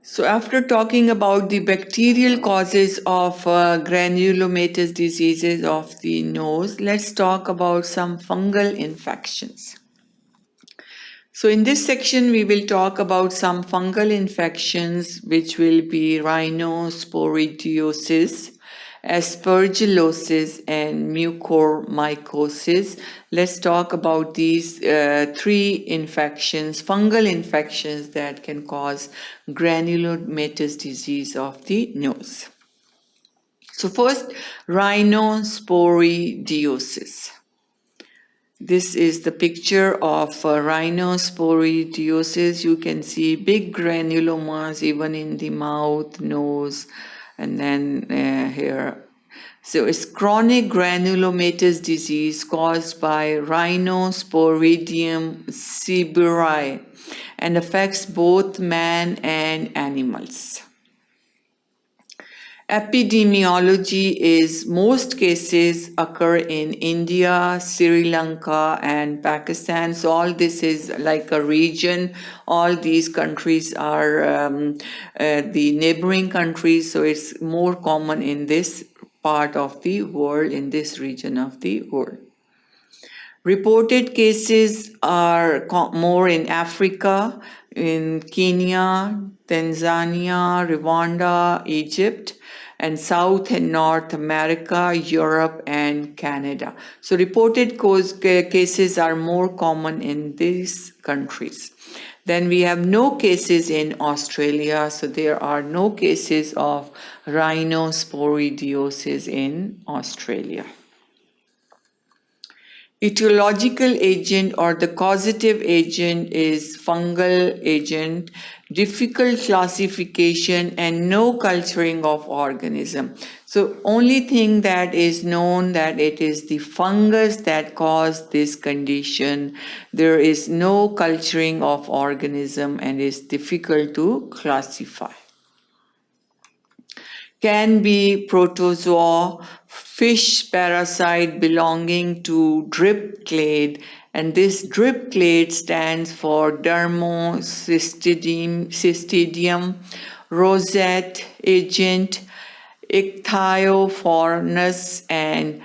So after talking about the bacterial causes of granulomatous diseases of the nose, let's talk about some fungal infections. So in this section, we will talk about some fungal infections, which will be rhinosporidiosis, aspergillosis, and mucormycosis. Let's talk about these three infections, fungal infections that can cause granulomatous disease of the nose. So first, rhinosporidiosis. This is the picture of rhinosporidiosis. You can see big granulomas even in the mouth, nose, and then here. So it's chronic granulomatous disease caused by Rhinosporidium seborrhei and affects both man and animals. Epidemiology is most cases occur in India, Sri Lanka, and Pakistan. So all this is like a region. All these countries are the neighboring countries. So it's more common in this part of the world, in this region of the world. Reported cases are more in Africa, in Kenya, Tanzania, Rwanda, Egypt, and South and North America, Europe, and Canada. So reported cases are more common in these countries. Then we have no cases in Australia, so there are no cases of rhinosporidiosis in Australia. Etiological agent or the causative agent is fungal agent, difficult classification and no culturing of organism. So only thing that is known that it is the fungus that caused this condition. There is no culturing of organism and is difficult to classify. Can be protozoa, fish parasite belonging to drip clade, and this drip clade stands for Dermocystidium, rosette agent, Ichthyophorus, and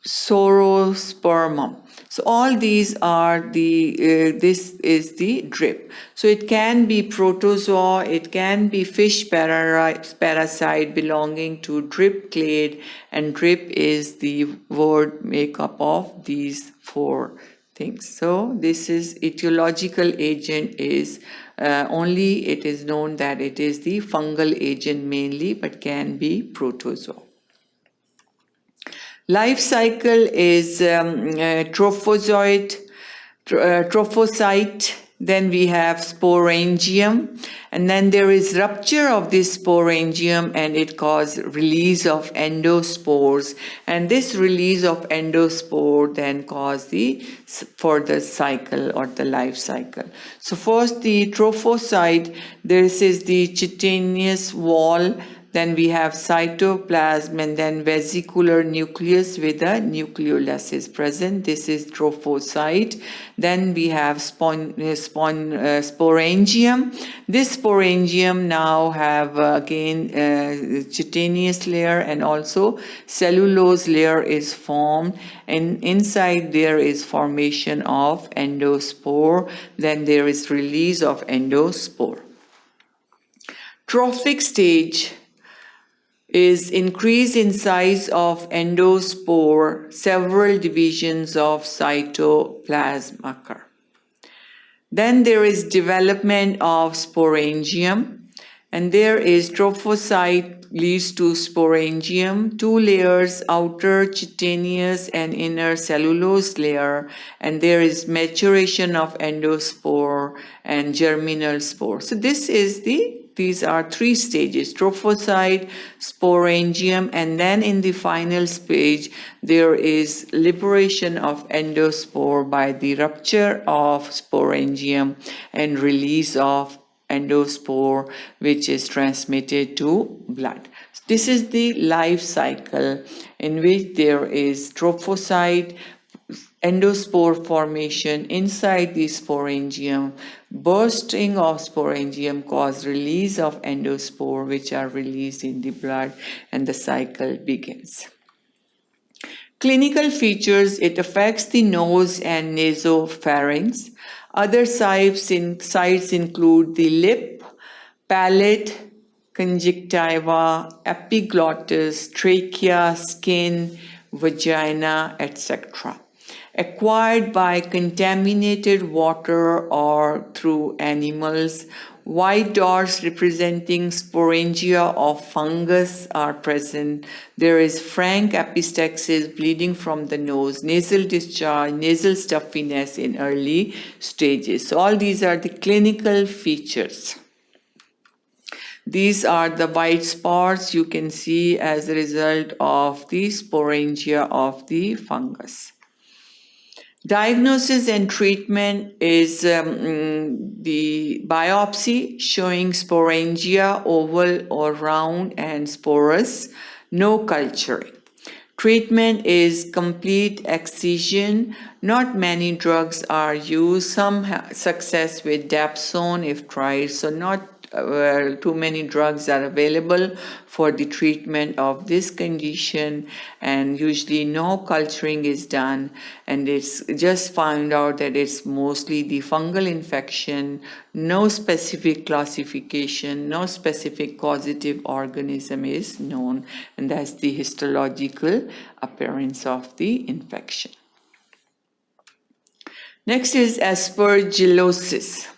Sorospermum. So all these are this is the drip. So it can be protozoa, it can be fish parasite belonging to drip clade, and drip is the word makeup of these four things. So this is etiological agent is only it is known that it is the fungal agent mainly, but can be protozoa. Life cycle is trophocyte, then we have sporangium, and then there is rupture of this sporangium and it causes release of endospores, and this release of endospore then cause the further cycle or the life cycle. So first the trophocyte, this is the chitinous wall. Then we have cytoplasm and then vesicular nucleus with a nucleolus is present. This is trophocyte. Then we have sporangium. This sporangium now have again chitinous layer and also cellulose layer is formed, and inside there is formation of endospore. Then there is release of endospore. Trophic stage is increase in size of endospore, several divisions of cytoplasm occur. Then there is development of sporangium, and there is trophocyte leads to sporangium, two layers, outer chitinous and inner cellulose layer, and there is maturation of endospore and germinal spore. So these are three stages: trophocyte, sporangium, and then in the final stage there is liberation of endospore by the rupture of sporangium and release of endospore, which is transmitted to blood. This is the life cycle in which there is trophocyte, endospore formation inside the sporangium. Bursting of sporangium cause release of endospore, which are released in the blood, and the cycle begins. Clinical features: it affects the nose and nasopharynx. Other sites include the lip, palate, conjunctiva, epiglottis, trachea, skin, vagina, etc. Acquired by contaminated water or through animals. White dots representing sporangia of fungus are present. There is frank epistaxis, bleeding from the nose, nasal discharge, nasal stuffiness in early stages. So all these are the clinical features. These are the white spots you can see as a result of the sporangia of the fungus. Diagnosis and treatment is the biopsy showing sporangia, oval or round and sporous, no culturing. Treatment is complete excision. Not many drugs are used. Some success with dapsone if tried, so not too many drugs are available for the treatment of this condition, and usually no culturing is done, and it's just found out that it's mostly the fungal infection, no specific classification, no specific causative organism is known, and that's the histological appearance of the infection. Next is aspergillosis.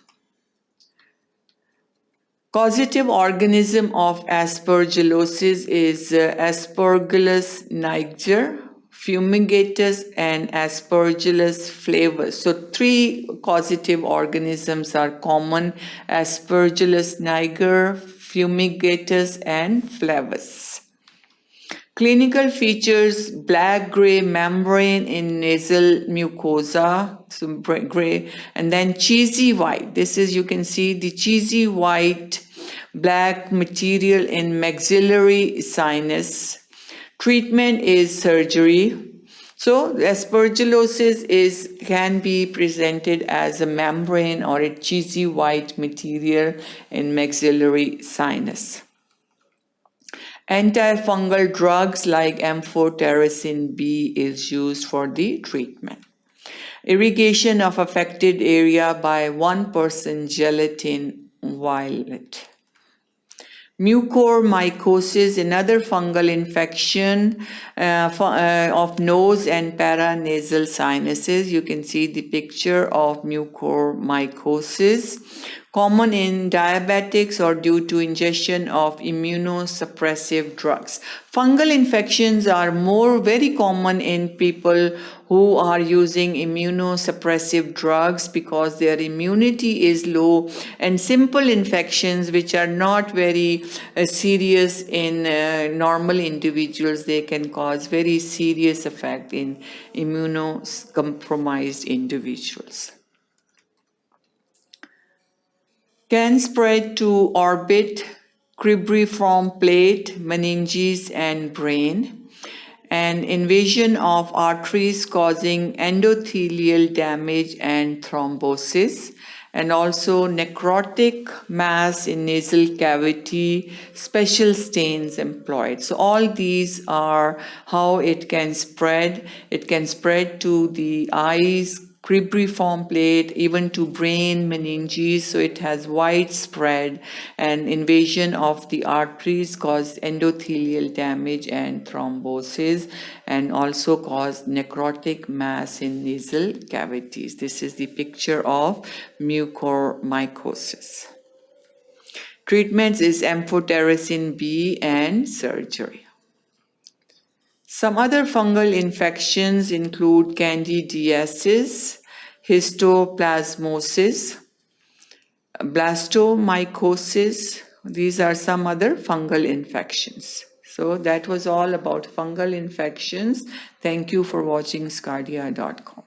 Causative organism of aspergillosis is Aspergillus niger, fumigatus, and Aspergillus flavus. So three causative organisms are common: Aspergillus niger, fumigatus, and flavus. Clinical features: black-gray membrane in nasal mucosa, so gray, and then cheesy white. This is, you can see the cheesy white black material in maxillary sinus. Treatment is surgery. So aspergillosis can be presented as a membrane or a cheesy white material in maxillary sinus. Antifungal drugs like amphotericin B is used for the treatment. Irrigation of affected area by 1% gelatin violet. Mucormycosis, another fungal infection of nose and paranasal sinuses. You can see the picture of mucormycosis. Common in diabetics or due to ingestion of immunosuppressive drugs. Fungal infections are very common in people who are using immunosuppressive drugs because their immunity is low, and simple infections which are not very serious in normal individuals, they can cause very serious effect in immunocompromised individuals. Can spread to orbit, cribriform plate, meninges, and brain, and invasion of arteries causing endothelial damage and thrombosis, and also necrotic mass in nasal cavity, special stains employed. So all these are how it can spread. It can spread to the eyes, cribriform plate, even to brain, meninges, so it has widespread, and invasion of the arteries cause endothelial damage and thrombosis, and also cause necrotic mass in nasal cavities. This is the picture of mucormycosis. Treatment is amphotericin B and surgery. Some other fungal infections include candidiasis, histoplasmosis, blastomycosis. These are some other fungal infections. So that was all about fungal infections. Thank you for watching sqadia.com.